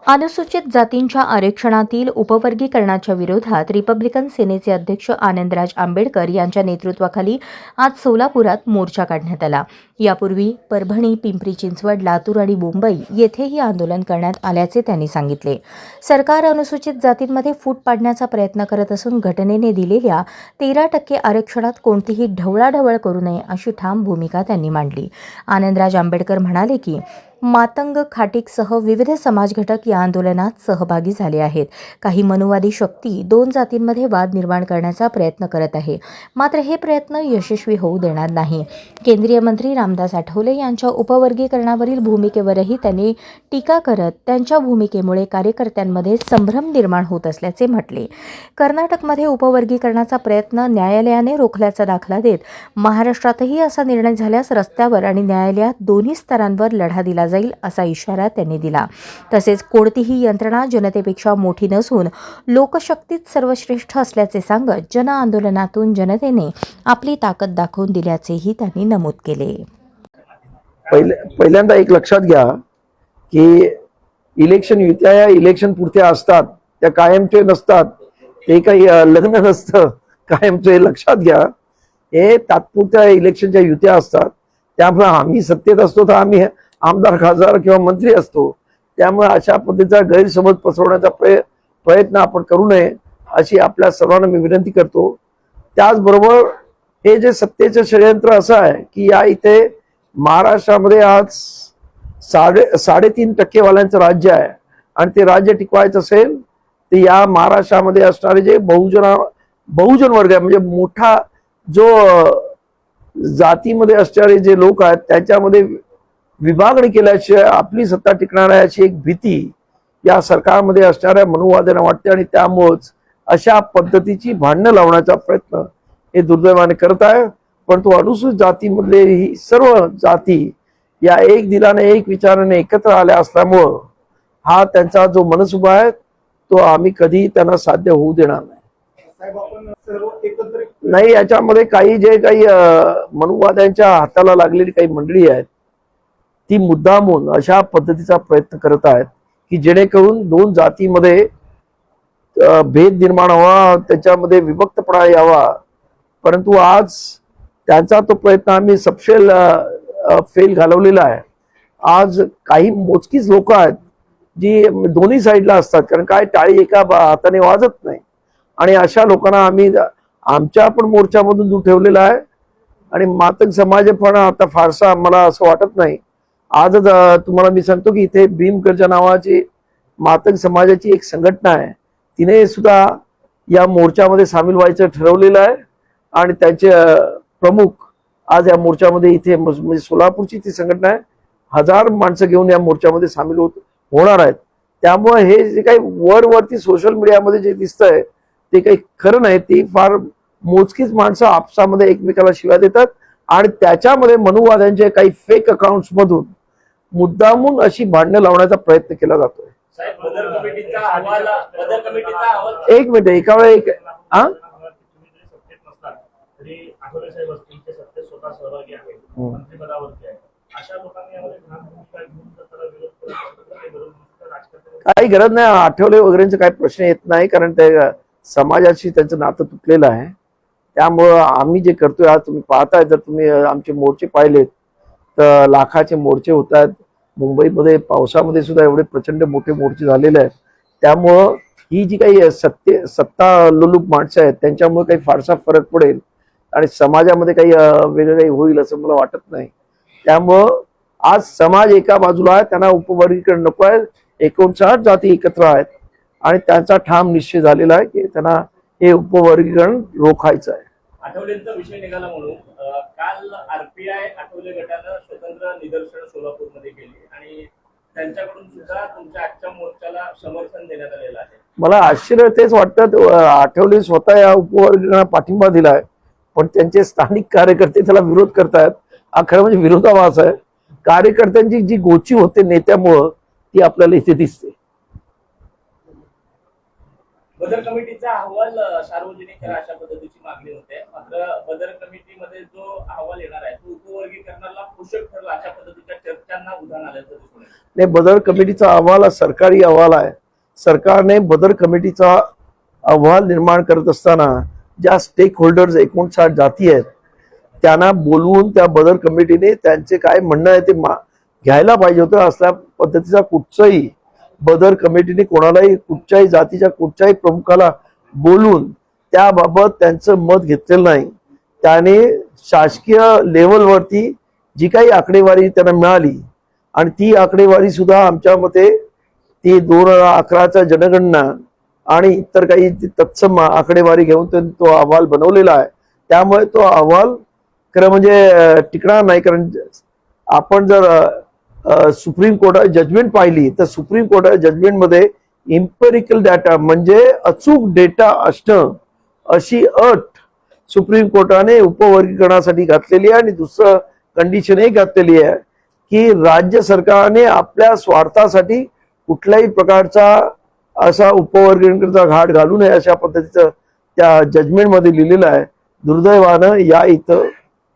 अनुसूचित जातींच्या आरक्षणातील उपवर्गीकरणाच्या विरोधात रिपब्लिकन सेनेचे अध्यक्ष आनंदराज आंबेडकर यांच्या नेतृत्वाखाली आज सोलापुरात मोर्चा काढण्यात आला। यापूर्वी परभणी, पिंपरी चिंचवड, लातूर आणि मुंबई येथेही आंदोलन करण्यात आल्याचे त्यांनी सांगितले। सरकार अनुसूचित जातींमध्ये फूट पाडण्याचा प्रयत्न करत असून घटनेने दिलेल्या 13% आरक्षणात कोणतीही ढवळाढवळ करू नये अशी ठाम भूमिका त्यांनी मांडली। आनंदराज आंबेडकर म्हणाले की मातंग, खाटीकसह विविध समाज घटक या आंदोलनात सहभागी झाले आहेत। काही मनुवादी शक्ती दोन जातींमध्ये वाद निर्माण करण्याचा प्रयत्न करत आहे, मात्र हे प्रयत्न यशस्वी होऊ देणार नाही। केंद्रीय मंत्री रामदास आठवले यांच्या उपवर्गीकरणावरील भूमिकेवरही त्यांनी टीका करत त्यांच्या भूमिकेमुळे कार्यकर्त्यांमध्ये संभ्रम निर्माण होत असल्याचे म्हटले। कर्नाटकमध्ये उपवर्गीकरणाचा प्रयत्न न्यायालयाने रोखल्याचा दाखला देत महाराष्ट्रातही असा निर्णय झाल्यास रस्त्यावर आणि न्यायालयात दोन्ही स्तरांवर लढा दिला जाईल असा इशारा त्यांनी दिला। तसेच कोणतीही यंत्रणा जनतेपेक्षा मोठी नसून लोकशक्तीच सर्वश्रेष्ठ असल्याचे सांगत जन आंदोलनातून जनतेने आपली ताकद दाखवून दिल्याचेही त्यांनी नमूद केले। पहिल्यांदा एक लक्षात घ्या की इलेक्शन युत्या या इलेक्शन पुरत्या असतात, त्या कायमचे नसतात। ते काही लग्न नसतं कायमचे, लक्षात घ्या। हे तात्पुरत्या इलेक्शनच्या युत्या असतात। त्यामुळे आम्ही सत्तेत असतो तर आम्ही आमदार, खासदार किंवा मंत्री असतो। त्यामुळे अशा पद्धतीचा गैरसमज पसरवण्याचा प्रयत्न आपण करू नये अशी आपल्या सर्वांना मी विनंती करतो। त्याचबरोबर हे जे सत्तेचे षडयंत्र असं आहे की या इथे महाराष्ट्रामध्ये आज 3.5% वाल्यांचं राज्य आहे आणि ते राज्य टिकवायचं असेल तर या महाराष्ट्रामध्ये असणारे जे बहुजन वर्ग आहे, म्हणजे मोठा जो जातीमध्ये असणारे जे लोक आहेत त्याच्यामध्ये विभागणी केल्याशिवाय आपली सत्ता टिकणार आहे अशी एक भीती या सरकारमध्ये असणाऱ्या मनुवाद्यांना वाटते आणि त्यामुळेच अशा पद्धतीची भांडणं लावण्याचा प्रयत्न हे दुर्दैवाने करत आहे। परंतु अनुसूचित जातीमधले ही सर्व जाती या एक दिलाने एक विचाराने एकत्र आल्या असल्यामुळं हा त्यांचा जो मनसुबा आहे तो आम्ही कधी त्यांना साध्य होऊ देणार नाही। याच्यामध्ये काही मनुवाद्यांच्या हाताला लागलेली काही मंडळी आहेत ती मुद्दामून अशा पद्धतीचा प्रयत्न करत आहेत की जेणेकरून दोन जातीमध्ये भेद निर्माण व्हावा, त्याच्यामध्ये विभक्तपणा यावा। परंतु आज त्यांचा तो प्रयत्न आम्ही सपशेल फेल घालवलेला आहे। आज काही मोजकीच लोक आहेत जी दोन्ही साईडला असतात, कारण काय टाळी एका हाताने वाजत नाही आणि अशा लोकांना आम्ही आमच्या पण मोर्चामधून दूर ठेवलेला आहे आणि मातंग समाज पण आता फारसा मला असं वाटत नाही। आजच तुम्हाला मी सांगतो की इथे भीमगर्जा नावाची मातंग समाजाची एक संघटना आहे, तिने सुद्धा या मोर्चामध्ये सामील व्हायचं ठरवलेलं आहे आणि त्यांचे प्रमुख आज या मोर्चामध्ये इथे म्हणजे सोलापूरची ती संघटना आहे, 1000 माणसं घेऊन या मोर्चामध्ये सामील होणार आहेत। त्यामुळे हे जे काही वरती सोशल मीडियामध्ये जे दिसतंय ते काही खरं नाही। ती फार मोजकीच माणसं आपसामध्ये एकमेकाला शिव्या देतात आणि त्याच्यामध्ये मनुवाद्यांचे काही फेक अकाउंट्स मधून मुद्दामून अशी भांडणं लावण्याचा प्रयत्न केला जातोय। एक मिनिट, एका वेळी एक काही गरज नाही, आठवले वगैरेंचे काही प्रश्न येत नाही, कारण ते समाजाशी त्यांचं नातं तुटलेलं आहे। त्यामुळं आम्ही जे करतोय, आज तुम्ही पाहताय, जर तुम्ही आमचे मोर्चे पाहिलेत तर लाखाचे मोर्चे होत आहेत। मुंबईमध्ये पावसामध्ये सुद्धा एवढे प्रचंड मोठे मोर्चे झालेले आहेत। त्यामुळं ही जी काही सत्ता लोलूप माणसं आहेत त्यांच्यामुळे काही फारसा फरक पडेल आणि समाजामध्ये काही वेगळं काही होईल असं मला वाटत नाही। त्यामुळं आज समाज एका बाजूला आहे, त्यांना उपवर्गीकरण नको आहे। 59 जाती एकत्र आहेत आणि त्यांचा ठाम निश्चय झालेला आहे की त्यांना हे उपवर्गीकरण रोखायचं आहे। आठवलेंचा विषय निघाला म्हणून काल आरपीआय आठवले गटानं स्वतंत्र निदर्शन सोलापूरमध्ये केली आणि त्यांच्याकडून सुद्धा तुमच्या आजच्या मोर्चाला समर्थन देण्यात आलेलं आहे। मला आश्चर्य तेच वाटतं, आठवले स्वतः या उपवर्गीकरणाला पाठिंबा दिलाय पण त्यांचे स्थानिक कार्यकर्ते त्याला विरोध करतायत। हा खरं म्हणजे विरोधाभास आहे। कार्यकर्त्यांची जी गोची होते नेत्यामुळं ती आपल्याला इथे दिसते। बदर कमिटीचा अहवाल सार्वजनिक करा अशा पद्धतीची मागणी होते, मात्र बदर कमिटीमध्ये जो अहवाल येणार आहे तो उपवर्गीकरणाला पोषक ठरला अशा पद्धतीच्या चर्चांना समाधान आल्याचं दिसून येतं. नाही, बदर कमिटीचा अहवाल हा सरकारी अहवाल आहे. सरकारने बदर कमिटीचा अहवाल निर्माण करत असताना ज्या स्टेक होल्डर्स 59 जाती आहेत त्यांना बोलवून त्या बदर कमिटीने त्यांचे काय म्हणणं आहे ते घ्यायला पाहिजे होतं. असल्या पद्धतीचा कुठचाही बदर कमिटीने कोणालाही कुठच्याही जातीच्या कुठच्याही प्रमुखाला बोलून त्याबाबत त्यांचं मत घेतलेलं नाही. त्याने शासकीय लेवलवरती जी काही आकडेवारी त्यांना मिळाली आणि ती आकडेवारी सुद्धा आमच्या मते ती 2011च्या जनगणना आणि इतर काही तत्सम आकडेवारी घेऊन त्यांनी तो अहवाल बनवलेला आहे. त्यामुळे तो अहवाल खरं म्हणजे टिकणार नाही. कारण आपण जर सुप्रीम कोर्टात जजमेंट पाहिली तर सुप्रीम कोर्टाच्या जजमेंटमध्ये इम्पेरिकल डाटा म्हणजे अचूक डेटा असणं अशी अट सुप्रीम कोर्टाने उपवर्गीकरणासाठी घातलेली आहे. आणि दुसरं कंडिशन हे घातलेली आहे की राज्य सरकारने आपल्या स्वार्थासाठी कुठल्याही प्रकारचा असा उपवर्गीकरणाचा घाट घालू नये अशा पद्धतीचं त्या जजमेंटमध्ये लिहिलेलं आहे. दुर्दैवानं या इथं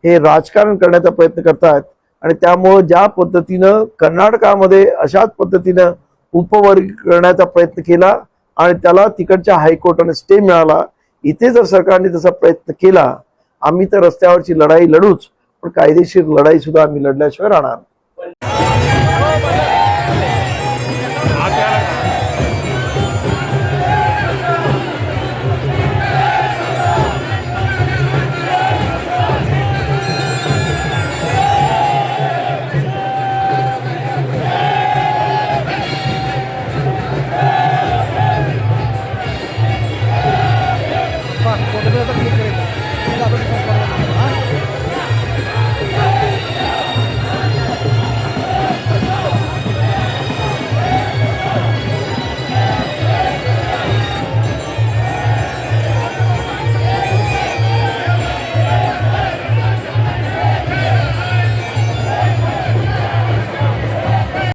हे राजकारण करण्याचा प्रयत्न करतात आणि त्यामुळे ज्या पद्धतीनं कर्नाटकामध्ये अशाच पद्धतीनं उपवर्गीकरणाचा प्रयत्न केला आणि त्याला तिकडच्या हायकोर्टाने स्टे मिळाला. इथे जर सरकारने तसा प्रयत्न केला आम्ही तर रस्त्यावरची लढाई लढूच, पण कायदेशीर लढाई सुद्धा आम्ही लढल्याशिवाय राहणार.